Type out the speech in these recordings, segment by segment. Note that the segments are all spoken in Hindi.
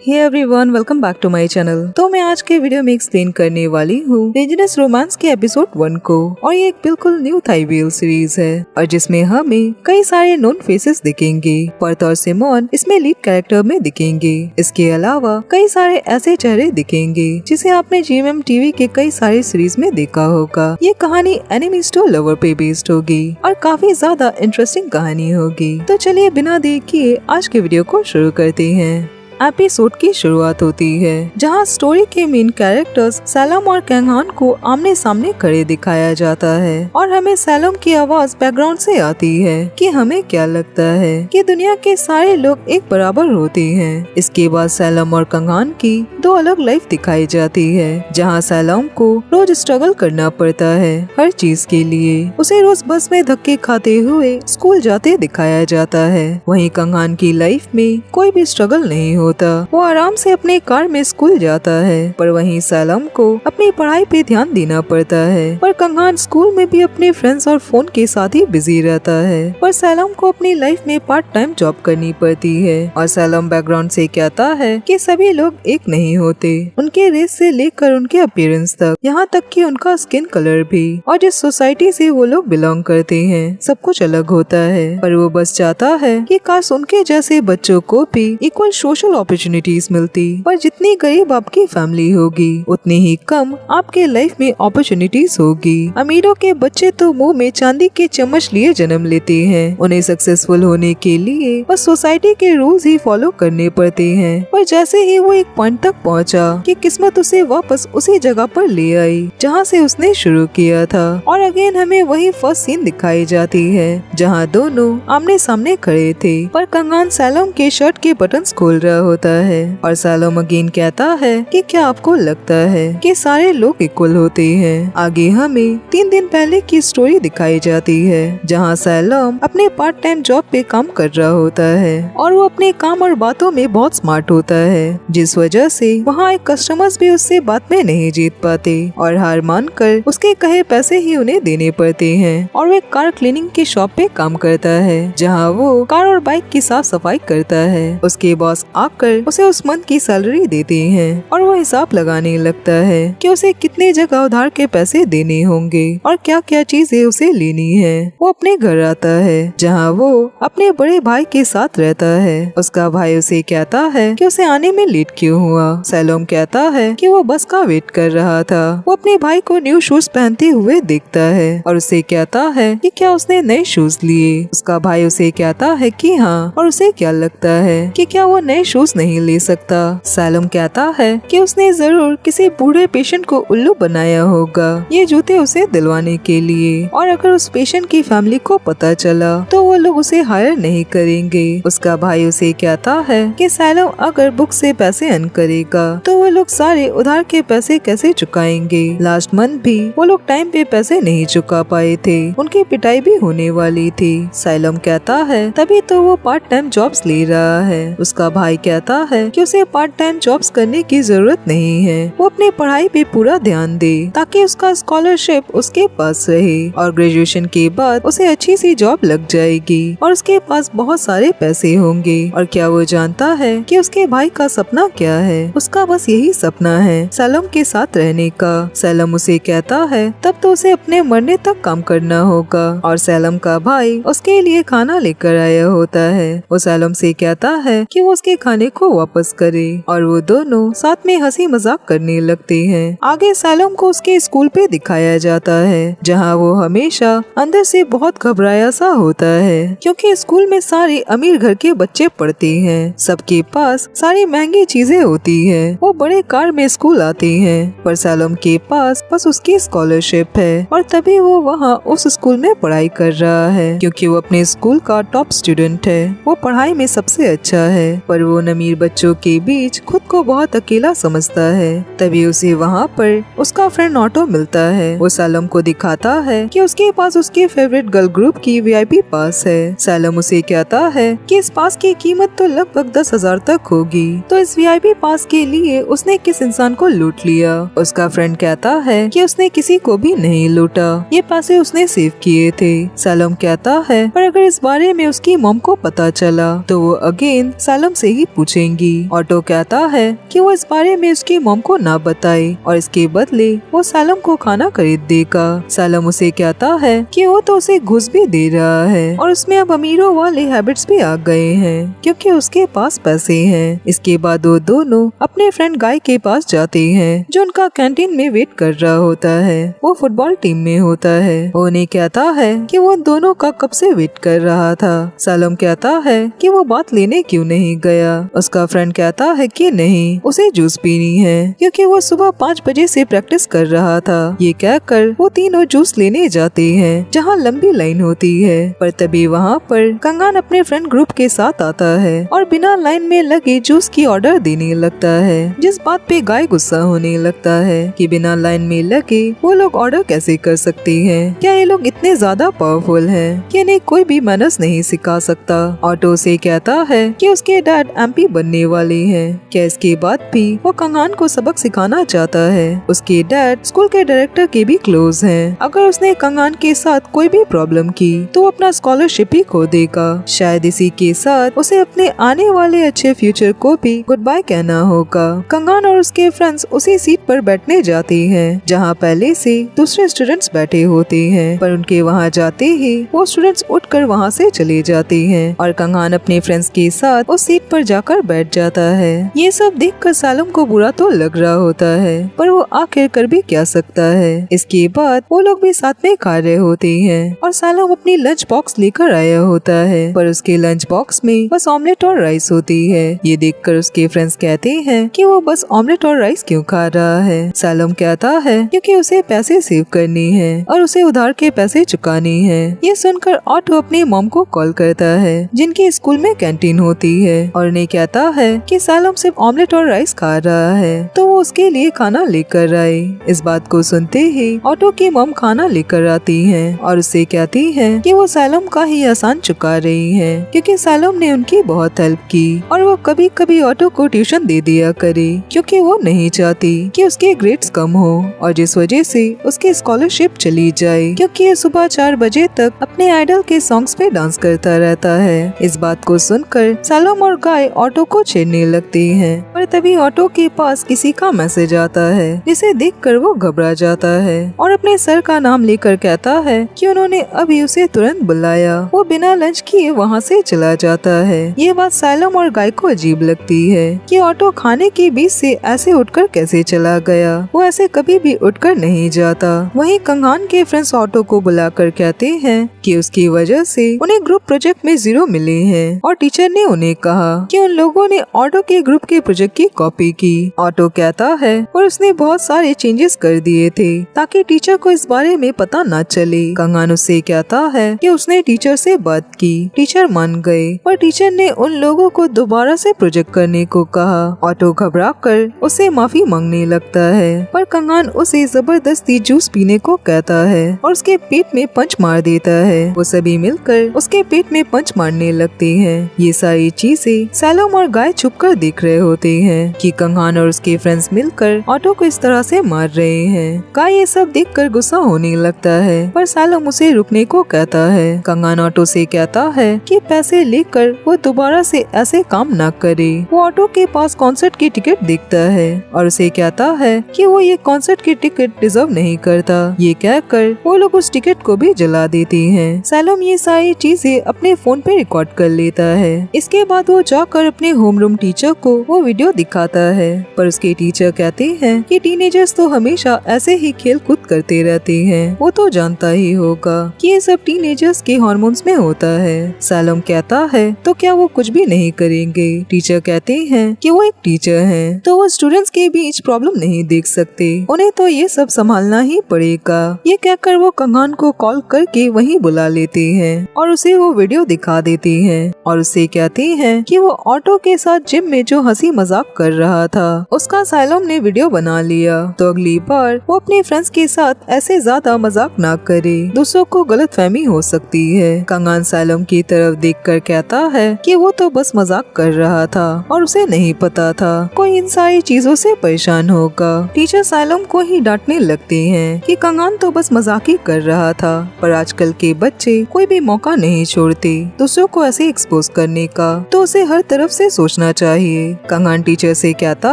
Hey everyone, welcome back to my channel. तो मैं आज के वीडियो में एक्सप्लेन करने वाली हूँ डेंजरस रोमांस के एपिसोड 1 को। और ये एक बिल्कुल न्यू थाईबील सीरीज है और जिसमें हमें कई सारे नोन फेसेस दिखेंगे। पर्थ और सिमोन इसमें लीड कैरेक्टर में दिखेंगे। इसके अलावा कई सारे ऐसे चेहरे दिखेंगे जिसे आपने GMM TV के कई सारे सीरीज में देखा होगा। ये कहानी एनिमीज टू लवर पे बेस्ड होगी और काफी ज्यादा इंटरेस्टिंग कहानी होगी। तो चलिए बिना देर किए आज के वीडियो को शुरू करते हैं। एपिसोड की शुरुआत होती है जहां स्टोरी के मेन कैरेक्टर्स सैलम और कैंगहान को आमने सामने खड़े दिखाया जाता है और हमें सैलम की आवाज बैकग्राउंड से आती है कि हमें क्या लगता है कि दुनिया के सारे लोग एक बराबर होते हैं। इसके बाद सैलम और कैंगहान की दो अलग लाइफ दिखाई जाती है जहां सैलम को रोज स्ट्रगल करना पड़ता है हर चीज के लिए। उसे रोज बस में धक्के खाते हुए स्कूल जाते दिखाया जाता है। वहीं कैंगहान की लाइफ में कोई भी स्ट्रगल नहीं होता, वो आराम से अपने कार में स्कूल जाता है। पर वहीं सैलम को अपनी पढ़ाई पे ध्यान देना पड़ता है। पर कैंगहान स्कूल में भी अपने फ्रेंड्स और फोन के साथ ही बिजी रहता है। पर सैलम को अपनी लाइफ में पार्ट टाइम जॉब करनी पड़ती है और सैलम बैकग्राउंड से कहता है कि सभी लोग एक नहीं होते, उनके रेस से लेकर उनके अपीयरेंस तक, यहाँ तक कि उनका स्किन कलर भी और जिस सोसाइटी से वो लोग बिलोंग करते हैं सब कुछ अलग होता है। पर वो बस चाहता है कि काश उनके जैसे बच्चों को भी इक्वल सोशल अपॉर्चुनिटीज मिलती। पर जितनी गरीब आपकी फैमिली होगी उतनी ही कम आपके लाइफ में अपॉर्चुनिटीज होगी। अमीरों के बच्चे तो मुंह में चांदी के चम्मच लिए जन्म लेते हैं। उन्हें सक्सेसफुल होने के लिए बस सोसाइटी के रूल्स ही फॉलो करने पड़ते हैं। पर जैसे ही वो एक पॉइंट तक पहुंचा कि किस्मत उसे वापस उसी जगह पर ले आई जहां से उसने शुरू किया था। और अगेन हमें वही फर्स्ट सीन दिखाई जाती है जहां दोनों आमने सामने खड़े थे। पर कैंगहान सैलम के शर्ट के बटन्स खोल रहा होता है और सैलम अगेन कहता है कि क्या आपको लगता है कि सारे लोग इक्वल होते हैं। आगे हमें 3 दिन पहले की स्टोरी दिखाई जाती है जहां सैलम अपने पार्ट टाइम जॉब पे काम कर रहा होता है और वो अपने काम और बातों में बहुत स्मार्ट होता है, जिस वजह से वहाँ एक कस्टमर्स भी उससे बात में नहीं जीत पाते और हार मानकर उसके कहे पैसे ही उन्हें देने पड़ते हैं। और वो एक कार क्लीनिंग की शॉप पे काम करता है जहाँ वो कार और बाइक की साफ सफाई करता है। उसके बॉस आकर उसे उस मंथ की सैलरी देते हैं और वो हिसाब लगाने लगता है कि उसे कितने जगह उधार के पैसे देने होंगे और क्या क्या चीजें उसे लेनी है। वो अपने घर आता है जहाँ वो अपने बड़े भाई के साथ रहता है। उसका भाई उसे कहता है कि उसे आने में लेट क्यों हुआ। सैलम कहता है कि वो बस का वेट कर रहा था। वो अपने भाई को न्यू शूज पहनते हुए देखता है और उसे कहता है कि क्या उसने नए शूज लिए। उसका भाई उसे कहता है कि हाँ, और उसे क्या लगता है कि क्या वो नए शूज नहीं ले सकता। सैलम कहता है कि उसने जरूर किसी बूढ़े पेशेंट को उल्लू बनाया होगा ये जूते उसे दिलवाने के लिए, और अगर उस पेशेंट की फैमिली को पता चला तो वो लोग उसे हायर नहीं करेंगे। उसका भाई उसे कहता है कि सैलम अगर बुक से पैसे अर्न करेगा तो वो लोग सारे उधार के पैसे कैसे चुकाएंगे। लास्ट मंथ भी वो लोग टाइम पे पैसे नहीं चुका पाए थे, उनकी पिटाई भी होने वाली थी। सैलम कहता है तभी तो वो पार्ट टाइम जॉब्स ले रहा है। उसका भाई कहता है कि उसे पार्ट टाइम जॉब्स करने की जरूरत नहीं है, वो अपनी पढ़ाई पे पूरा ध्यान दे ताकि उसका स्कॉलरशिप उसके पास रहे और ग्रेजुएशन के बाद उसे अच्छी सी जॉब लग जाएगी और उसके पास बहुत सारे पैसे होंगे। और क्या वो जानता है कि उसके भाई का सपना क्या है। उसका बस यही सपना है सैलम के साथ रहने का। सैलम उसे कहता है तब तो उसे अपने मरने तक काम करना होगा और सैलम का भाई उसके लिए खाना लेकर आया होता है। वो सैलम से कहता है कि वो उसके खाने को वापस करे और वो दोनों साथ में हंसी मजाक करने लगते हैं। आगे सैलम को उसके स्कूल पे दिखाया जाता है जहाँ वो हमेशा अंदर से बहुत घबराया सा होता है क्योंकि स्कूल में सारे अमीर घर के बच्चे पढ़ते हैं, सबके पास सारी महंगी चीजें होती हैं। वो बड़े कार में स्कूल आते हैं पर सैलम के पास बस उसकी स्कॉलरशिप है और तभी वो वहाँ उस स्कूल में पढ़ाई कर रहा है क्योंकि वो अपने स्कूल का टॉप स्टूडेंट है। वो पढ़ाई में सबसे अच्छा है पर वो अमीर बच्चों के बीच खुद को बहुत अकेला समझता है। तभी उसे वहाँ पर उसका फ्रेंड ऑटो मिलता है। वो सैलम को दिखाता है कि उसके पास उसके फेवरेट गर्ल ग्रुप की VIP पास है। सैलम उसे कहता है कि इस पास की कीमत तो लगभग 10,000 तक होगी, तो इस VIP पास के लिए उसने किस इंसान को लूट लिया। उसका फ्रेंड कहता है कि उसने किसी को भी नहीं लूटा, ये पैसे उसने सेव किए थे। सैलम कहता है पर अगर इस बारे में उसकी मॉम को पता चला तो वो अगेन सैलम से ही पूछेंगी। ऑटो कहता है कि वो इस बारे में उसकी मॉम को ना बताए और इसके बदले वो सैलम को खाना खरीद देगा। सैलम उसे कहता है कि वो तो उसे घूस भी दे रहा है और उसमें अब अमीरों वाले हैबिट्स भी आ गए हैं क्योंकि उसके पास पैसे हैं। इसके बाद वो दोनों अपने फ्रेंड गाय के पास जाते हैं जो उनका कैंटीन में वेट कर रहा होता है। वो फुटबॉल टीम में होता है। वो उन्हें कहता है कि वो दोनों का कब से वेट कर रहा था। सैलम कहता है कि वो बात लेने क्यों नहीं गया। उसका फ्रेंड कहता है कि नहीं, उसे जूस पीनी है क्योंकि वो सुबह 5 बजे से प्रैक्टिस कर रहा था। ये कहकर वो तीनों जूस लेने जाते हैं जहाँ लंबी लाइन होती है। पर तभी वहाँ पर कंगान अपने फ्रेंड ग्रुप के साथ आता है और बिना लाइन में लगे जूस की ऑर्डर देने लगता है, जिस बात पे गाय गुस्सा होने लगता है कि बिना लाइन में लगे वो लोग ऑर्डर कैसे कर सकते हैं। क्या ये लोग इतने ज्यादा पावरफुल हैं कि इन्हें कोई भी मैनर्स नहीं सिखा सकता। ऑटो से कहता है कि उसके डैड एमपी बनने वाले हैं। क्या इसके बाद भी वो कंगान को सबक सिखाना चाहता है। उसके डैड स्कूल के डायरेक्टर के भी क्लोज हैं। अगर उसने कंगान के साथ कोई भी प्रॉब्लम की तो अपना स्कॉलरशिप ही खो देगा। शायद इसी के साथ उसे अपने आने वाले अच्छे फ्यूचर को भी गुड बाय कहना होगा। कंगान और उसके फ्रेंड्स उसी सीट पर बैठने जाते हैं जहाँ पहले से दूसरे स्टूडेंट्स बैठे होते हैं, पर उनके वहाँ जाते ही वो स्टूडेंट्स उठकर वहाँ से चले जाते हैं और कंगान अपने फ्रेंड्स के साथ उस सीट पर जाकर बैठ जाता है। ये सब देखकर सैलम को बुरा तो लग रहा होता है, पर वो आखिर कर भी क्या सकता है। इसके बाद वो लोग भी साथ में खा रहे होते हैं और सैलम अपनी लंच बॉक्स लेकर आया होता है, पर उसके लंच बॉक्स में बस ऑमलेट और राइस होती है। ये देखकर उसके फ्रेंड्स कहते हैं कि वो बस ऑमलेट और राइस क्यों खा रहा है। सैलम कहता है क्योंकि उसे पैसे सेव करने हैं और उसे उधार के पैसे चुकाने हैं। ये सुनकर ऑटो अपनी मॉम को कॉल करता है जिनकी स्कूल में कैंटीन होती है और उन्हें कहता है कि सैलम सिर्फ ऑमलेट और राइस खा रहा है तो वो उसके लिए खाना लेकर आए। इस बात को सुनते ही ऑटो की मॉम खाना लेकर आती है और उससे कहती है कि वो सैलम का ही एहसान चुका रही है क्योंकि सैलम ने उनकी बहुत हेल्प की और वो कभी कभी ऑटो को ट्यूशन दे दिया करे क्योंकि वो नहीं चाहती कि उसके ग्रेड्स कम हो और जिस वजह से उसकी स्कॉलरशिप चली जाए क्योंकि ये सुबह 4 बजे तक अपने आइडल के सॉन्ग्स पे डांस करता रहता है। इस बात को सुनकर सैलम और गाय ऑटो को छेड़ने लगती हैं, पर तभी ऑटो के पास किसी का मैसेज आता है जिसे देखकर वो घबरा जाता है और अपने सर का नाम लेकर कहता है कि उन्होंने अभी उसे तुरंत बुलाया। वो बिना लंच किए वहाँ से चला जाता है। ये बात सैलम और गाय को अजीब लगती है कि ऑटो खाने के बीच से ऐसे उठकर कैसे चला गया। वो ऐसे कभी भी उठकर नहीं जाता। वहीं कंगान के फ्रेंड्स ऑटो को बुलाकर कहते हैं कि उसकी वजह से उन्हें ग्रुप प्रोजेक्ट में 0 मिले हैं और टीचर ने उन्हें कहा कि उन लोगों ने ऑटो के ग्रुप के प्रोजेक्ट की कॉपी की। ऑटो कहता है और उसने बहुत सारे चेंजेस कर दिए थे ताकि टीचर को इस बारे में पता न चले। कंगान उससे कहता है कि उसने टीचर से बात की, टीचर मान गए, पर टीचर ने उन लोगों को दोबारा से प्रोजेक्ट करने को कहा। ऑटो घबराकर उसे माफी मांगने लगता है, पर कंगान उसे जबरदस्ती जूस पीने को कहता है और उसके पेट में पंच मार देता है। वो सभी मिलकर उसके पेट में पंच मारने लगते हैं। ये सारी चीजें सैलम और गाय छुपकर देख रहे होते हैं कि कंगान और उसके फ्रेंड्स मिलकर ऑटो को इस तरह से मार रहे हैं। गाय ये सब देखकर गुस्सा होने लगता है, पर सैलम उसे रुकने को कहता है। कंगान ऑटो से कहता है कि पैसे लेकर वो दोबारा से ऐसे काम न करे। वो ऑटो के पास कॉन्सर्ट की टिकट देखता है और उसे कहता है कि वो ये कॉन्सर्ट की टिकट डिजर्व नहीं करता। ये कहकर वो लोग उस टिकट को भी जला देते हैं। सैलम ये सारी चीजें अपने फोन पे रिकॉर्ड कर लेता है। इसके बाद वो जाकर अपने होमरूम टीचर को वो वीडियो दिखाता है, पर उसके टीचर कहते हैं कि टीनेजर्स तो हमेशा ऐसे ही खेल कूद करते रहते हैं, वो तो जानता ही होगा कि ये सब टीनेजर्स के हार्मोन्स में होता है। सैलम कहता है तो क्या वो कुछ भी नहीं करेंगे। टीचर कहते हैं कि वो एक टीचर हैं, तो वो स्टूडेंट्स के बीच प्रॉब्लम नहीं देख सकते, उन्हें तो ये सब संभालना ही पड़ेगा। ये कहकर वो कंगान को कॉल करके वहीं बुला लेते हैं और उसे वो वीडियो दिखा देते हैं और उससे कहते हैं कि वो ऑटो के साथ जिम में जो हंसी मजाक कर रहा था उसका सैलम ने वीडियो बना लिया, तो अगली बार वो अपने फ्रेंड्स के साथ ऐसे ज्यादा मजाक ना करे, दूसरों को गलतफहमी हो सकती है। कंगान सैलम की तरफ देखकर कहता है कि वो तो बस मजाक कर रहा था और उसे नहीं पता था कोई इन सारी चीजों से परेशान होगा। टीचर सैलम को ही डांटने लगते हैं कि कंगान तो बस मजाक ही कर रहा था, पर आजकल के बच्चे कोई भी मौका नहीं छोड़ते दूसरों को ऐसे एक्सपोज करने का, तो उसे हर तरफ तरफ से सोचना चाहिए। कंगान टीचर से कहता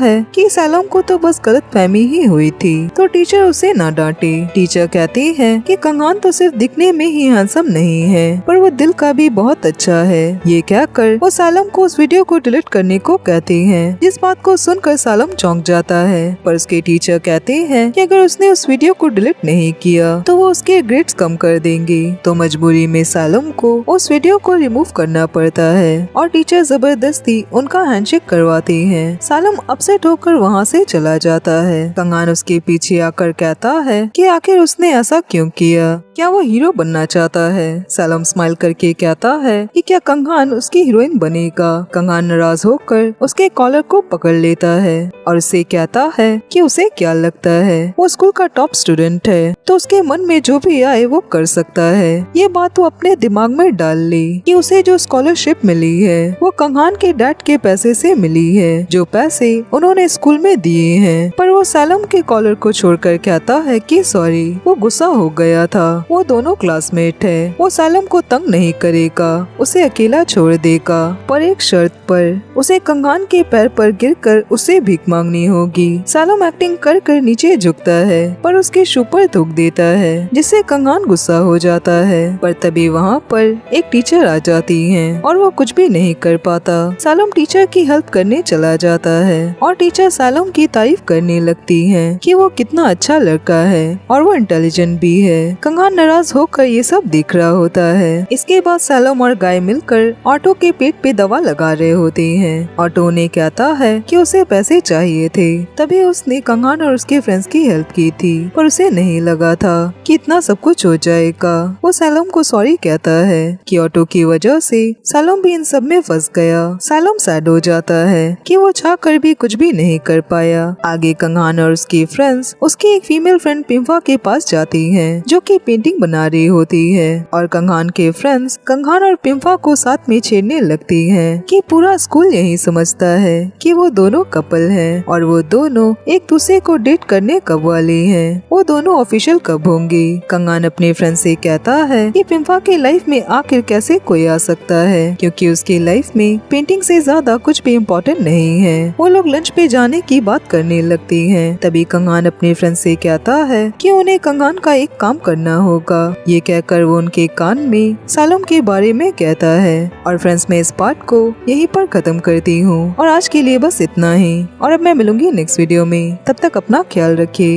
है कि सैलम को तो बस गलतफहमी ही हुई थी, तो टीचर उसे ना डांटे। टीचर कहती है कि कंगान तो सिर्फ दिखने में ही हैंडसम नहीं है, पर वो दिल का भी बहुत अच्छा है। ये कहकर वो सैलम को उस वीडियो को डिलीट करने को कहती है, जिस बात को सुनकर सैलम चौंक जाता है। पर उसके टीचर कहते हैं कि अगर उसने उस वीडियो को डिलीट नहीं किया तो वो उसके ग्रेड्स कम कर देंगे। तो मजबूरी में सैलम को उस वीडियो को रिमूव करना पड़ता है और टीचर जबरदस्ती उनका हैंडशेक करवाती है। सैलम अपसेट होकर वहाँ से चला जाता है। कंगान उसके पीछे आकर कहता है कि आखिर उसने ऐसा क्यों किया, क्या वो हीरो बनना चाहता है। सैलम स्माइल करके कहता है कि क्या कंगान उसकी हीरोइन बनेगा। कंगान नाराज होकर उसके कॉलर को पकड़ लेता है और उससे कहता है कि उसे क्या लगता है, वो स्कूल का टॉप स्टूडेंट है तो उसके मन में जो भी आए वो कर सकता है। ये बात वो अपने दिमाग में डाल ले कि उसे जो स्कॉलरशिप मिली है वो कंगान के डैड के पैसे से मिली है, जो पैसे उन्होंने स्कूल में दिए हैं। पर वो सैलम के कॉलर को छोड़कर कहता है कि सॉरी, वो गुस्सा हो गया था, वो दोनों क्लासमेट है, वो सैलम को तंग नहीं करेगा, उसे अकेला छोड़ देगा, पर एक शर्त पर, उसे कंगान के पैर पर गिरकर उसे भीख मांगनी होगी। सैलम एक्टिंग कर कर नीचे झुकता है पर उसके शू पर थूक देता है, जिससे कंगान गुस्सा हो जाता है। पर तभी वहाँ पर एक टीचर आ जाती है और वो कुछ भी नहीं कर पाता। सैलम टीचर की हेल्प करने चला जाता है और टीचर सैलम की तारीफ करने लगती है कि वो कितना अच्छा लड़का है और वो इंटेलिजेंट भी है। कंगान नाराज होकर ये सब देख रहा होता है। इसके बाद सैलम और गाय मिलकर ऑटो के पेट पे दवा लगा रहे होते हैं। ऑटो ने कहता है कि उसे पैसे चाहिए थे, तभी उसने कंगान और उसके फ्रेंड्स की हेल्प की थी, पर उसे नहीं लगा था कि इतना सब कुछ हो जाएगा। वो सैलम को सॉरी कहता है कि ऑटो की वजह से सैलम भी इन सब में फंस गया। सैलम सैड हो जाता है कि वो चाह कर भी कुछ भी नहीं कर पाया। आगे कंगान और उसके फ्रेंड्स उसकी एक फीमेल फ्रेंड पिम्फा के पास जाती हैं, जो कि पेंटिंग बना रही होती है, और कंगान के फ्रेंड्स कंगान और पिम्फा को साथ में छेड़ने लगती हैं कि पूरा स्कूल यही समझता है कि वो दोनों कपल हैं और वो दोनों एक दूसरे को डेट करने कब वाले हैं, वो दोनों ऑफिशियल कब होंगे। कंगान अपने फ्रेंड से कहता है कि पिम्फा के लाइफ में आखिर कैसे कोई आ सकता है, क्योंकि उसके लाइफ में पेंटिंग से ज्यादा कुछ भी इम्पोर्टेंट नहीं है। वो लोग लंच पे जाने की बात करने लगती हैं। तभी कंगान अपने फ्रेंड से कहता है कि उन्हें कंगान का एक काम करना होगा। ये कहकर वो उनके कान में सैलम के बारे में कहता है। और फ्रेंड्स, मैं इस पार्ट को यहीं पर खत्म करती हूँ और आज के लिए बस इतना ही, और अब मैं मिलूंगी नेक्स्ट वीडियो में। तब तक अपना ख्याल रखिए।